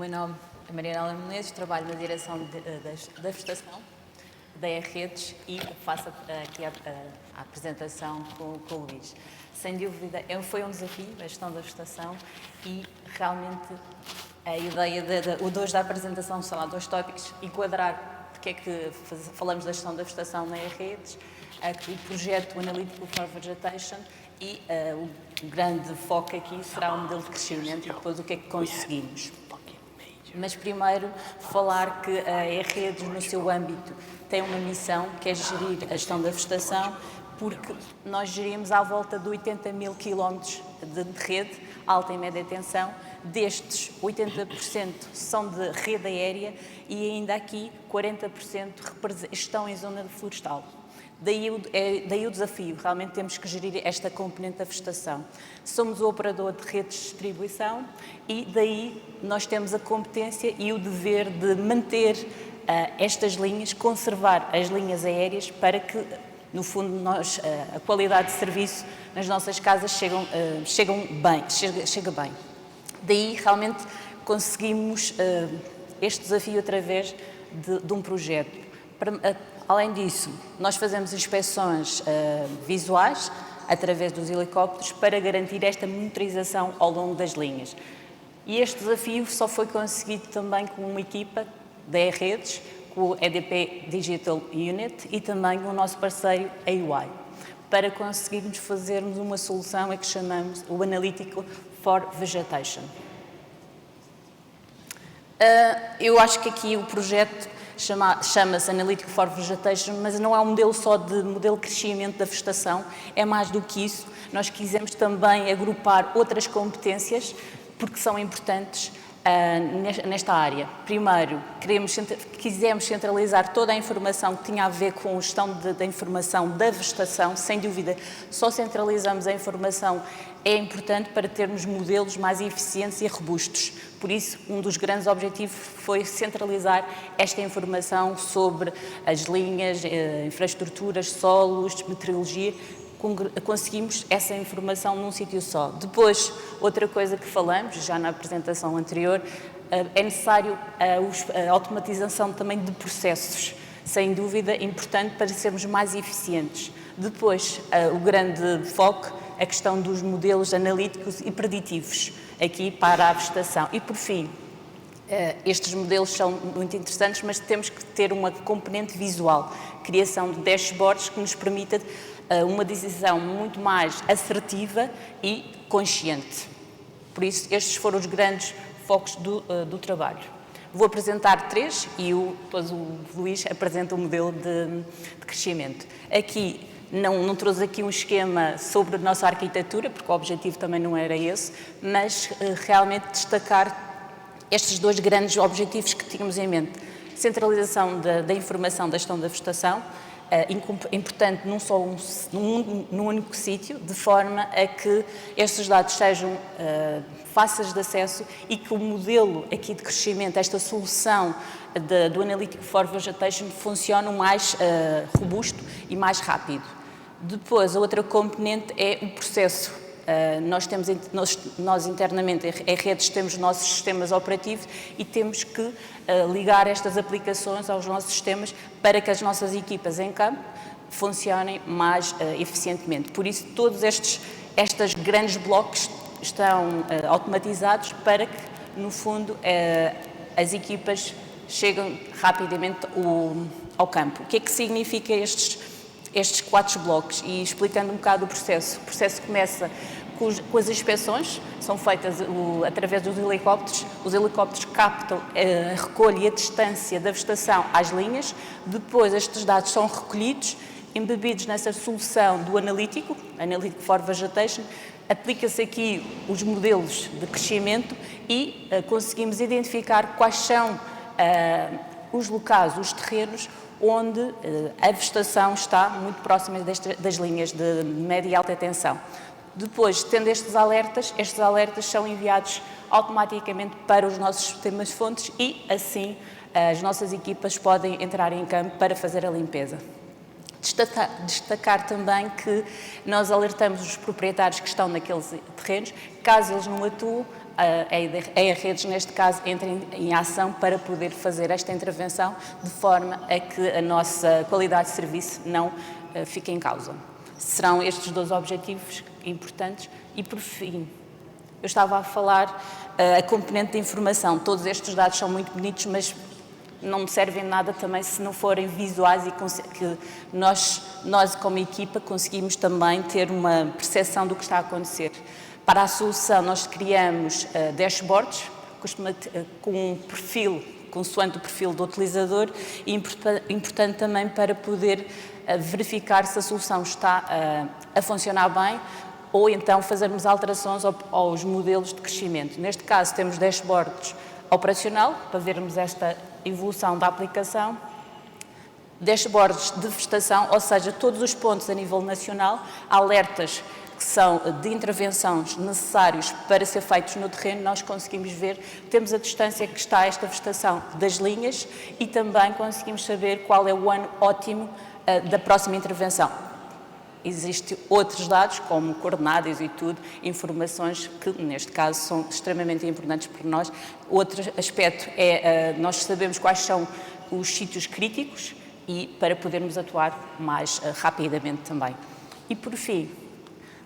meu nome é Mariana Menezes, trabalho na direção da vegetação da E-Redes e faço aqui a apresentação com o Luís. Sem dúvida, foi um desafio a gestão da vegetação e realmente a ideia de hoje da apresentação são lá dois tópicos: enquadrar porque é que falamos da gestão da vegetação na E-Redes, o projeto Analytical for Vegetation e o grande foco aqui será o modelo de crescimento e depois o que é que conseguimos. Mas primeiro falar que a E-Redes, no seu âmbito, tem uma missão que é gerir a gestão da vegetação, porque nós gerimos à volta de 80 mil quilómetros de rede, alta e média tensão. Destes, 80% são de rede aérea e ainda aqui 40% estão em zona florestal. Daí o desafio, realmente temos que gerir esta componente da vegetação. Somos o operador de redes de distribuição e daí nós temos a competência e o dever de manter estas linhas, conservar as linhas aéreas para que, no fundo, a qualidade de serviço nas nossas casas chega bem. Daí realmente conseguimos este desafio através de um projeto. Além disso, nós fazemos inspeções visuais através dos helicópteros para garantir esta monitorização ao longo das linhas. E este desafio só foi conseguido também com uma equipa da E-Redes, com o EDP Digital Unit e também com o nosso parceiro AUI, para conseguirmos fazermos uma solução que chamamos o Analytical for Vegetation. Eu acho que aqui o projeto chama-se Analytical for Vegetation, mas não é um modelo só de modelo de crescimento da vegetação, é mais do que isso. Nós quisemos também agrupar outras competências, porque são importantes nesta área. Primeiro, quisemos centralizar toda a informação que tinha a ver com a gestão da informação da vegetação. Sem dúvida, só centralizamos a informação é importante para termos modelos mais eficientes e robustos. Por isso, um dos grandes objetivos foi centralizar esta informação sobre as linhas, infraestruturas, solos, meteorologia. Conseguimos essa informação num sítio só. Depois, outra coisa que falamos, já na apresentação anterior, é necessário a automatização também de processos, sem dúvida, importante para sermos mais eficientes. Depois, o grande foco, a questão dos modelos analíticos e preditivos, aqui para a vegetação. E, por fim, estes modelos são muito interessantes, mas temos que ter uma componente visual, criação de dashboards que nos permita uma decisão muito mais assertiva e consciente. Por isso, estes foram os grandes focos do trabalho. Vou apresentar três e depois o Luís apresenta o modelo de crescimento. Aqui, não trouxe aqui um esquema sobre a nossa arquitetura, porque o objetivo também não era esse, mas realmente destacar estes dois grandes objetivos que tínhamos em mente. Centralização da informação da gestão da vegetação, importante num único sítio, de forma a que estes dados sejam fáceis de acesso e que o modelo aqui de crescimento, esta solução do Analytical for Vegetation, funcione mais robusto e mais rápido. Depois, a outra componente é o processo. Nós internamente, em redes, temos os nossos sistemas operativos e temos que ligar estas aplicações aos nossos sistemas para que as nossas equipas em campo funcionem mais eficientemente. Por isso, todos estes grandes blocos estão automatizados para que, no fundo, as equipas cheguem rapidamente ao campo. O que é que significa estes 4 blocos? E explicando um bocado o processo. O processo começa com as inspeções, são feitas através dos helicópteros. Os helicópteros captam a recolha e a distância da vegetação às linhas. Depois, estes dados são recolhidos, embebidos nessa solução do Analytical for Vegetation. Aplica-se aqui os modelos de crescimento e conseguimos identificar quais são os locais, os terrenos, onde a vegetação está muito próxima das linhas de média e alta tensão. Depois, tendo estes alertas são enviados automaticamente para os nossos sistemas-fontes e, assim, as nossas equipas podem entrar em campo para fazer a limpeza. Destacar também que nós alertamos os proprietários que estão naqueles terrenos, caso eles não atuem, a E-Redes, neste caso, entra em ação para poder fazer esta intervenção de forma a que a nossa qualidade de serviço não fique em causa. Serão estes 2 objetivos importantes e, por fim, eu estava a falar a componente de informação. Todos estes dados são muito bonitos, mas não me servem nada também se não forem visuais e que nós como equipa, conseguimos também ter uma percepção do que está a acontecer. Para a solução, nós criamos dashboards com um perfil, consoante o perfil do utilizador, e importante também para poder verificar se a solução está a funcionar bem ou então fazermos alterações aos modelos de crescimento. Neste caso, temos dashboards operacional, para vermos esta evolução da aplicação, dashboards de vegetação, ou seja, todos os pontos a nível nacional, alertas que são de intervenções necessários para ser feitos no terreno, nós conseguimos ver, temos a distância que está esta vegetação das linhas e também conseguimos saber qual é o ano ótimo da próxima intervenção. Existem outros dados, como coordenadas e tudo, informações que, neste caso, são extremamente importantes para nós. Outro aspecto é nós sabemos quais são os sítios críticos e para podermos atuar mais rapidamente também. E, por fim,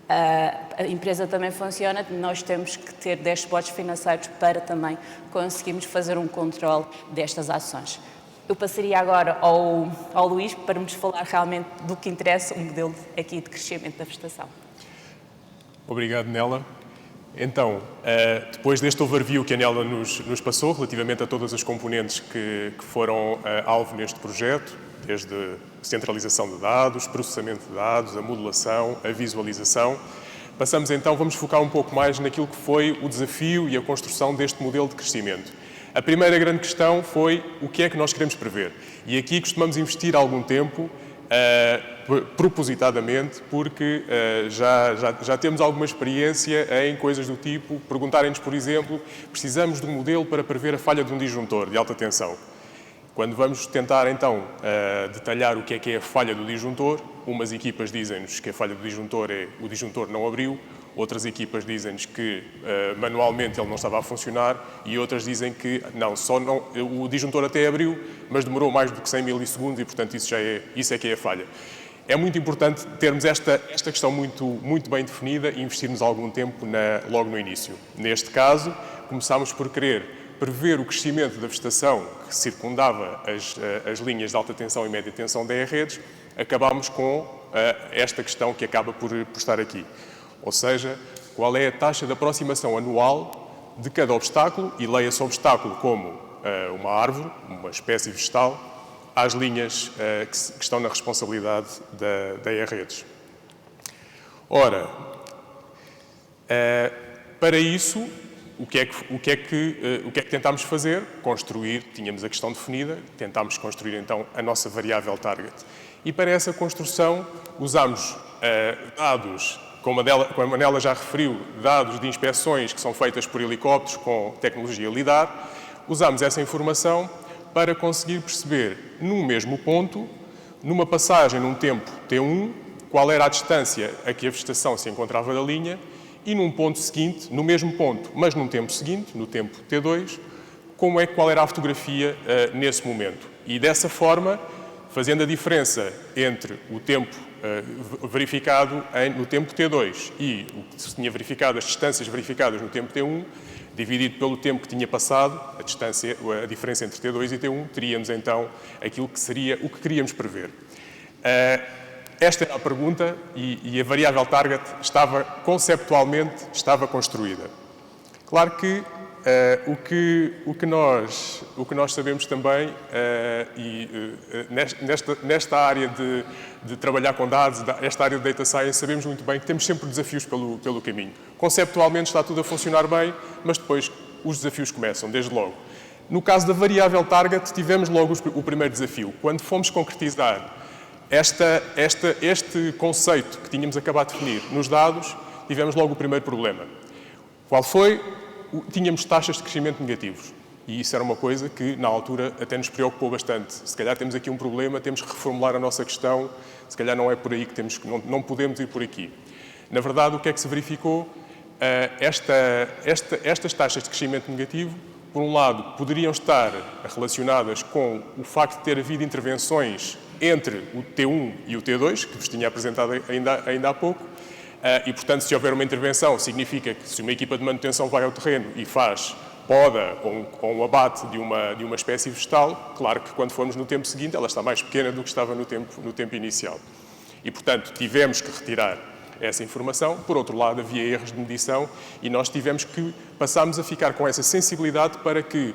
a empresa também funciona, nós temos que ter dashboards financeiros para também conseguirmos fazer um controle destas ações. Eu passaria agora ao Luís para nos falar realmente do que interessa o modelo aqui de crescimento da vegetação. Obrigado, Nela. Então, depois deste overview que a Nela nos passou relativamente a todas as componentes que foram alvo neste projeto, desde centralização de dados, processamento de dados, a modelação, a visualização, passamos então, vamos focar um pouco mais naquilo que foi o desafio e a construção deste modelo de crescimento. A primeira grande questão foi o que é que nós queremos prever. E aqui costumamos investir algum tempo, propositadamente, porque já temos alguma experiência em coisas do tipo, perguntarem-nos, por exemplo, precisamos de um modelo para prever a falha de um disjuntor de alta tensão. Quando vamos tentar, então, detalhar o que é a falha do disjuntor, umas equipas dizem-nos que a falha do disjuntor é o disjuntor não abriu, outras equipas dizem-nos que manualmente ele não estava a funcionar e outras dizem que o disjuntor até abriu, mas demorou mais do que 100 milissegundos e, portanto, isso é que é a falha. É muito importante termos esta questão muito bem definida e investirmos algum tempo logo no início. Neste caso, começámos por querer prever o crescimento da vegetação que circundava as linhas de alta tensão e média tensão da E-Redes, acabámos com esta questão que acaba por estar aqui. Ou seja, qual é a taxa de aproximação anual de cada obstáculo, e leia-se obstáculo como uma árvore, uma espécie vegetal, às linhas que estão na responsabilidade da E-Redes. Ora, para isso, o que é que tentámos fazer? Construir, tínhamos a questão definida, tentámos construir então a nossa variável target. E para essa construção usámos dados, como a Manela já referiu, dados de inspeções que são feitas por helicópteros com tecnologia LIDAR. Usámos essa informação para conseguir perceber, num mesmo ponto, numa passagem num tempo T1, qual era a distância a que a vegetação se encontrava da linha, e num ponto seguinte, no mesmo ponto, mas num tempo seguinte, no tempo T2, qual era a fotografia nesse momento. E dessa forma, fazendo a diferença entre o tempo verificado no tempo T2 e o que se tinha verificado, as distâncias verificadas no tempo T1, dividido pelo tempo que tinha passado, a diferença entre T2 e T1, teríamos então aquilo que seria o que queríamos prever. Esta era a pergunta e a variável target conceptualmente estava construída. Claro que o que nós sabemos também, nesta área de trabalhar com dados, esta área de data science, sabemos muito bem que temos sempre desafios pelo caminho. Conceptualmente está tudo a funcionar bem, mas depois os desafios começam, desde logo. No caso da variável target, tivemos logo o primeiro desafio. Quando fomos concretizar este conceito que tínhamos acabado de definir nos dados, tivemos logo o primeiro problema. Qual foi? Tínhamos taxas de crescimento negativos. E isso era uma coisa que, na altura, até nos preocupou bastante. Se calhar temos aqui um problema, temos que reformular a nossa questão, se calhar não é por aí que não podemos ir por aqui. Na verdade, o que é que se verificou? estas taxas de crescimento negativo, por um lado, poderiam estar relacionadas com o facto de ter havido intervenções entre o T1 e o T2, que vos tinha apresentado ainda há pouco, e, portanto, se houver uma intervenção, significa que se uma equipa de manutenção vai ao terreno e faz poda ou um abate de uma espécie vegetal, claro que quando formos no tempo seguinte ela está mais pequena do que estava no tempo inicial. E, portanto, tivemos que retirar essa informação. Por outro lado, havia erros de medição e nós passámos a ficar com essa sensibilidade para que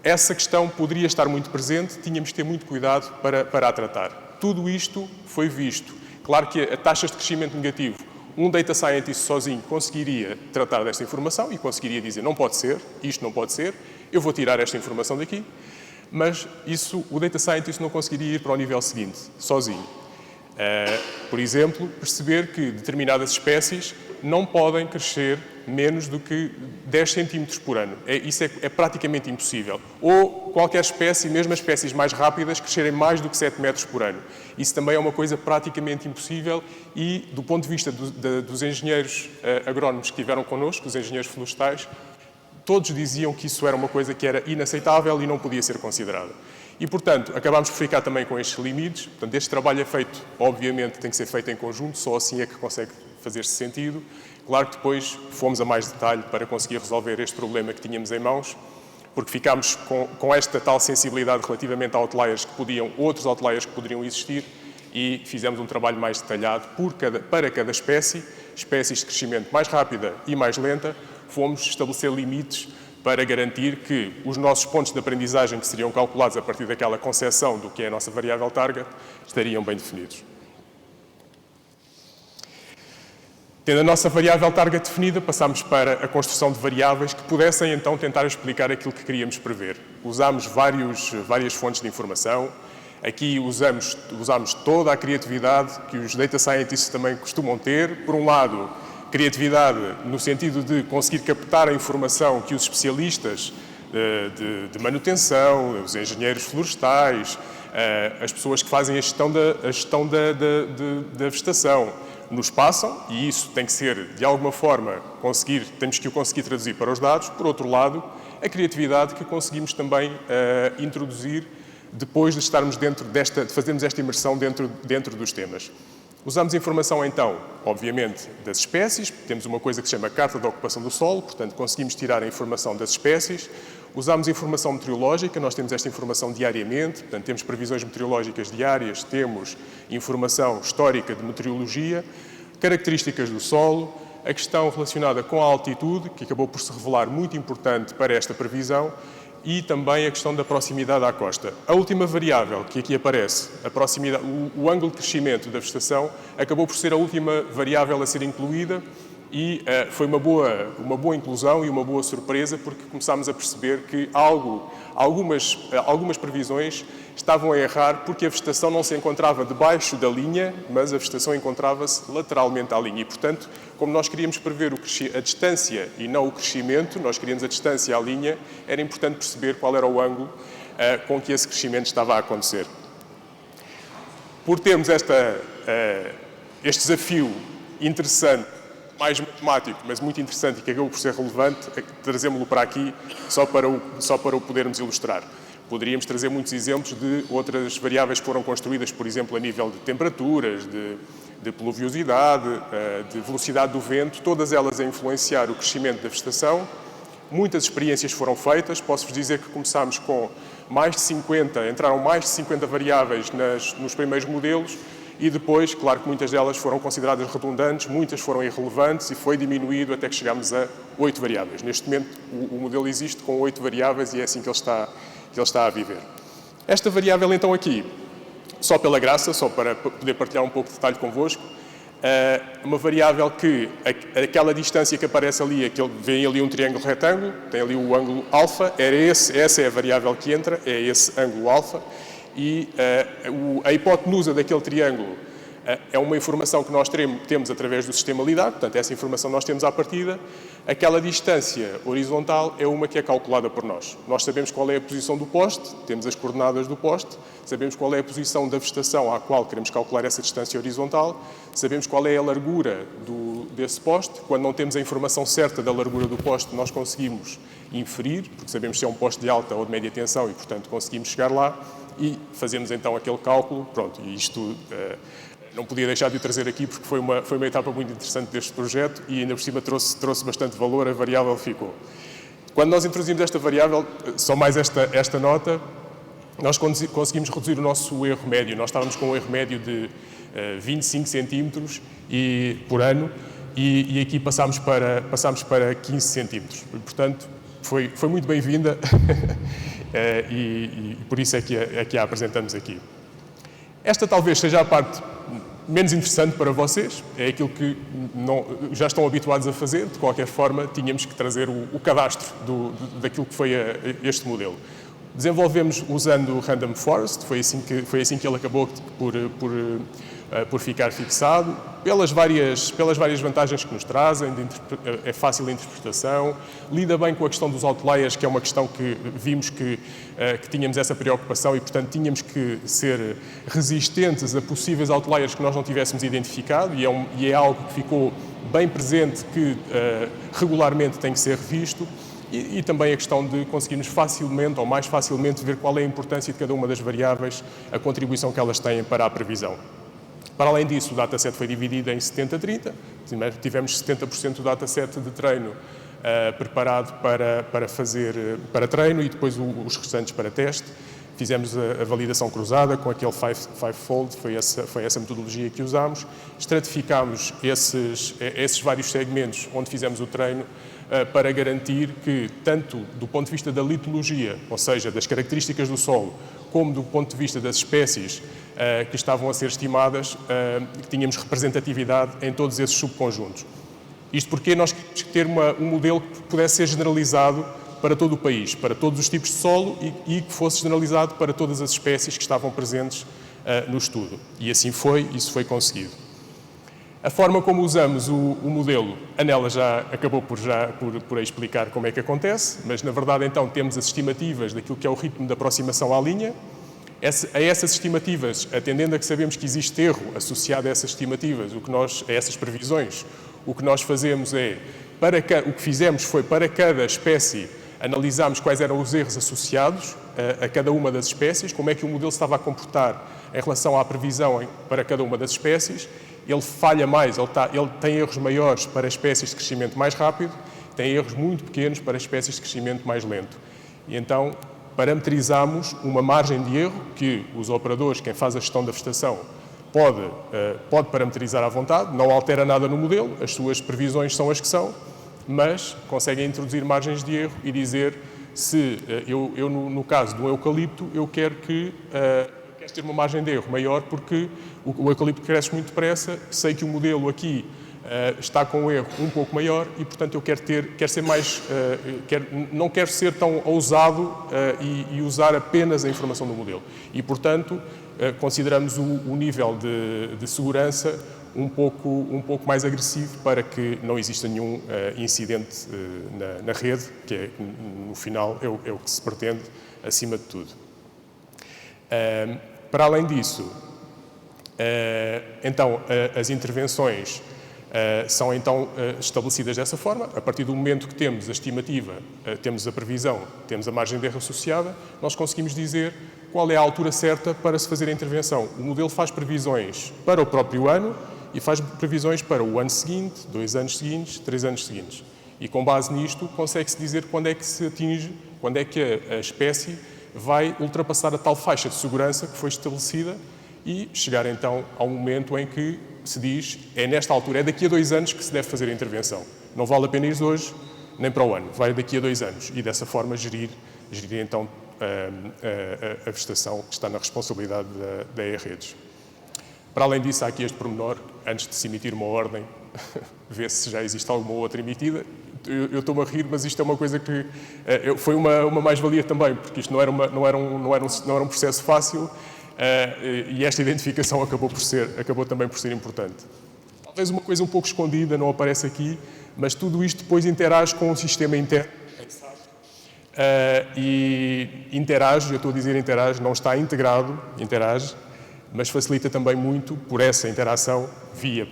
essa questão poderia estar muito presente, tínhamos de ter muito cuidado para a tratar. Tudo isto foi visto. Claro que a taxas de crescimento negativo, um data scientist sozinho conseguiria tratar desta informação e conseguiria dizer não pode ser, isto não pode ser, eu vou tirar esta informação daqui, mas isso o data scientist não conseguiria ir para o nível seguinte, sozinho. Por exemplo, perceber que determinadas espécies não podem crescer menos do que 10 centímetros por ano. Isso é praticamente impossível. Ou qualquer espécie, mesmo as espécies mais rápidas, crescerem mais do que 7 metros por ano. Isso também é uma coisa praticamente impossível e, do ponto de vista dos engenheiros agrónomos que estiveram connosco, os engenheiros florestais, todos diziam que isso era uma coisa que era inaceitável e não podia ser considerada. E, portanto, acabámos por ficar também com estes limites. Portanto, este trabalho é feito, obviamente, tem que ser feito em conjunto, só assim é que consegue fazer-se sentido. Claro que depois fomos a mais detalhe para conseguir resolver este problema que tínhamos em mãos, porque ficámos com esta tal sensibilidade relativamente a outros outliers que poderiam existir e fizemos um trabalho mais detalhado para cada espécies de crescimento mais rápida e mais lenta, fomos estabelecer limites para garantir que os nossos pontos de aprendizagem, que seriam calculados a partir daquela concepção do que é a nossa variável target, estariam bem definidos. Tendo a nossa variável target definida, passámos para a construção de variáveis que pudessem, então, tentar explicar aquilo que queríamos prever. Usámos várias fontes de informação. Aqui usámos toda a criatividade que os data scientists também costumam ter. Por um lado, criatividade no sentido de conseguir captar a informação que os especialistas de manutenção, os engenheiros florestais, as pessoas que fazem a gestão da vegetação nos passam, e isso tem que ser, de alguma forma, temos que o conseguir traduzir para os dados. Por outro lado, a criatividade que conseguimos também introduzir depois de estarmos de fazermos esta imersão dentro dos temas. Usamos informação, então, obviamente, das espécies. Temos uma coisa que se chama Carta de Ocupação do Solo, portanto, conseguimos tirar a informação das espécies. Usamos informação meteorológica, nós temos esta informação diariamente, portanto, temos previsões meteorológicas diárias, temos informação histórica de meteorologia, características do solo, a questão relacionada com a altitude, que acabou por se revelar muito importante para esta previsão, e também a questão da proximidade à costa. A última variável que aqui aparece, a proximidade, o ângulo de crescimento da vegetação, acabou por ser a última variável a ser incluída e foi uma boa inclusão e uma boa surpresa, porque começámos a perceber que algumas previsões estavam a errar porque a vegetação não se encontrava debaixo da linha, mas a vegetação encontrava-se lateralmente à linha. E, portanto, como nós queríamos prever a distância e não o crescimento, nós queríamos a distância à linha, era importante perceber qual era o ângulo com que esse crescimento estava a acontecer. Por termos este desafio interessante, mais matemático, mas muito interessante e que acabou por ser relevante, trazemos-lo para aqui só para o podermos ilustrar. Poderíamos trazer muitos exemplos de outras variáveis que foram construídas, por exemplo, a nível de temperaturas, de pluviosidade, de velocidade do vento, todas elas a influenciar o crescimento da vegetação. Muitas experiências foram feitas, posso-vos dizer que começámos com entraram mais de 50 variáveis nos primeiros modelos e depois, claro que muitas delas foram consideradas redundantes, muitas foram irrelevantes e foi diminuído até que chegámos a 8 variáveis. Neste momento o modelo existe com 8 variáveis e é assim que ele está a viver. Esta variável então aqui, só pela graça, só para poder partilhar um pouco de detalhe convosco, uma variável que aquela distância que aparece ali, vem ali um triângulo retângulo, tem ali o ângulo alfa, essa é a variável que entra, é esse ângulo alfa, e a hipotenusa daquele triângulo é uma informação que nós temos através do sistema LIDAR, portanto, essa informação nós temos à partida. Aquela distância horizontal é uma que é calculada por nós. Nós sabemos qual é a posição do poste, temos as coordenadas do poste, sabemos qual é a posição da vegetação à qual queremos calcular essa distância horizontal, sabemos qual é a largura desse poste. Quando não temos a informação certa da largura do poste, nós conseguimos inferir, porque sabemos se é um poste de alta ou de média tensão e, portanto, conseguimos chegar lá e fazemos então aquele cálculo. Pronto, e isto não podia deixar de o trazer aqui porque foi uma etapa muito interessante deste projeto e ainda por cima trouxe bastante valor, a variável ficou. Quando nós introduzimos esta variável, só mais esta nota, nós conseguimos reduzir o nosso erro médio. Nós estávamos com um erro médio de 25 centímetros por ano e aqui passámos para 15 centímetros. Portanto, foi muito bem-vinda e por isso é que a apresentamos aqui. Esta talvez seja a parte menos interessante para vocês, é aquilo que já estão habituados a fazer. De qualquer forma, tínhamos que trazer o cadastro daquilo que foi este modelo. Desenvolvemos usando o Random Forest, foi assim que ele acabou por ficar fixado, pelas várias vantagens que nos trazem, é fácil a interpretação, lida bem com a questão dos outliers, que é uma questão que vimos que tínhamos essa preocupação e, portanto, tínhamos que ser resistentes a possíveis outliers que nós não tivéssemos identificado e é algo que ficou bem presente, que regularmente tem que ser revisto. E também a questão de conseguirmos facilmente ou mais facilmente ver qual é a importância de cada uma das variáveis, a contribuição que elas têm para a previsão. Para além disso, o dataset foi dividido em 70-30, tivemos 70% do dataset de treino preparado para treino e depois os restantes para teste. Fizemos a validação cruzada com aquele five-fold, foi essa metodologia que usámos. Estratificámos esses vários segmentos onde fizemos o treino para garantir que, tanto do ponto de vista da litologia, ou seja, das características do solo, como do ponto de vista das espécies que estavam a ser estimadas, que tínhamos representatividade em todos esses subconjuntos. Isto porque nós queríamos ter um modelo que pudesse ser generalizado para todo o país, para todos os tipos de solo e que fosse generalizado para todas as espécies que estavam presentes no estudo. E assim isso foi conseguido. A forma como usamos o modelo, a Nela já acabou por explicar como é que acontece, mas na verdade então temos as estimativas daquilo que é o ritmo de aproximação à linha. A essas estimativas, atendendo a que sabemos que existe erro associado a essas estimativas, a essas previsões, o que nós fazemos o que fizemos foi para cada espécie analisámos quais eram os erros associados a cada uma das espécies, como é que o modelo estava a comportar em relação à previsão para cada uma das espécies. Ele falha mais, ele tem erros maiores para espécies de crescimento mais rápido, tem erros muito pequenos para espécies de crescimento mais lento. E então parametrizamos uma margem de erro que os operadores, quem faz a gestão da vegetação, pode parametrizar à vontade, não altera nada no modelo, as suas previsões são as que são, mas conseguem introduzir margens de erro e dizer se eu no caso do eucalipto, eu quero ter uma margem de erro maior porque o eucalipto cresce muito depressa, sei que o modelo aqui está com um erro um pouco maior e, portanto, eu quero ser mais, não quero ser tão ousado e usar apenas a informação do modelo. E, portanto, consideramos o nível de segurança um pouco mais agressivo para que não exista nenhum incidente na rede, que no final é o que se pretende acima de tudo. Para além disso, então, as intervenções são então estabelecidas dessa forma. A partir do momento que temos a estimativa, temos a previsão, temos a margem de erro associada, nós conseguimos dizer qual é a altura certa para se fazer a intervenção. O modelo faz previsões para o próprio ano e faz previsões para o ano seguinte, 2 anos seguintes, 3 anos seguintes. E com base nisto consegue-se dizer quando é que se atinge, quando é que a espécie vai ultrapassar a tal faixa de segurança que foi estabelecida e chegar então ao momento em que se diz, é nesta altura, é daqui a 2 anos que se deve fazer a intervenção. Não vale a pena ir hoje, nem para o ano, vai daqui a 2 anos. E dessa forma gerir então a vegetação que está na responsabilidade da E-Redes. Para além disso, há aqui este pormenor, antes de se emitir uma ordem, ver se já existe alguma outra emitida. Eu estou-me a rir, mas isto é uma coisa que foi uma mais-valia também, porque isto não era um processo fácil. e esta identificação acabou também por ser importante. Talvez uma coisa um pouco escondida, não aparece aqui, mas tudo isto depois interage com o sistema interno. E interage, eu estou a dizer interage, não está integrado, interage, mas facilita também muito por essa interação via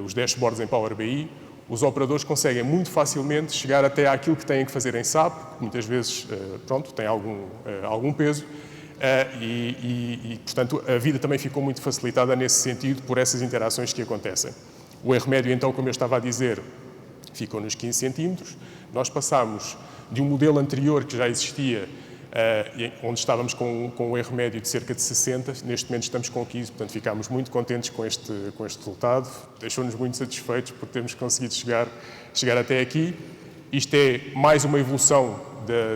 os dashboards em Power BI. Os operadores conseguem muito facilmente chegar até àquilo que têm que fazer em SAP, que muitas vezes, tem algum peso, portanto, a vida também ficou muito facilitada nesse sentido por essas interações que acontecem. O erro médio, então, como eu estava a dizer, ficou nos 15 centímetros. Nós passámos de um modelo anterior que já existia, onde estávamos com um erro médio de cerca de 60, neste momento estamos com 15, portanto ficámos muito contentes com este resultado, deixou-nos muito satisfeitos por termos conseguido chegar até aqui. Isto é mais uma evolução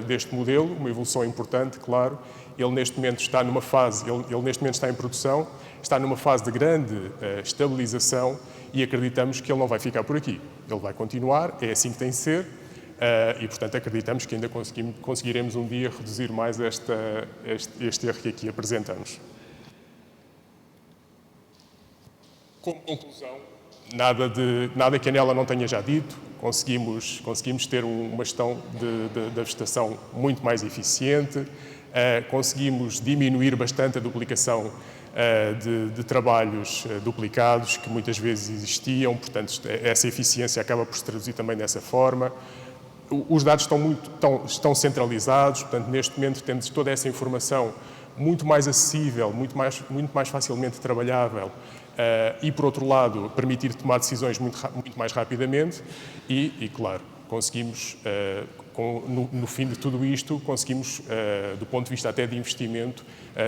deste modelo, uma evolução importante, claro. Ele neste momento está numa fase, ele neste momento está em produção, está numa fase de grande estabilização e acreditamos que ele não vai ficar por aqui. Ele vai continuar, é assim que tem de ser. E, portanto, acreditamos que ainda conseguiremos um dia reduzir mais este erro que aqui apresentamos. Como conclusão, nada que a Nela não tenha já dito, conseguimos ter uma gestão da vegetação muito mais eficiente, conseguimos diminuir bastante a duplicação de trabalhos duplicados que muitas vezes existiam, portanto, essa eficiência acaba por se traduzir também dessa forma. Os dados estão centralizados, portanto, neste momento temos toda essa informação muito mais acessível, muito mais facilmente trabalhável e, por outro lado, permitir tomar decisões muito mais rapidamente e claro, conseguimos, no fim de tudo isto, conseguimos, do ponto de vista até de investimento,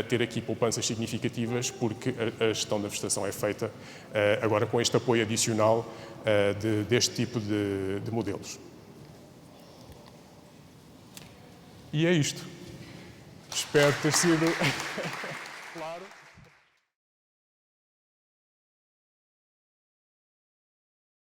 ter aqui poupanças significativas, porque a gestão da vegetação é feita agora com este apoio adicional deste tipo de modelos. E é isto. Espero ter sido...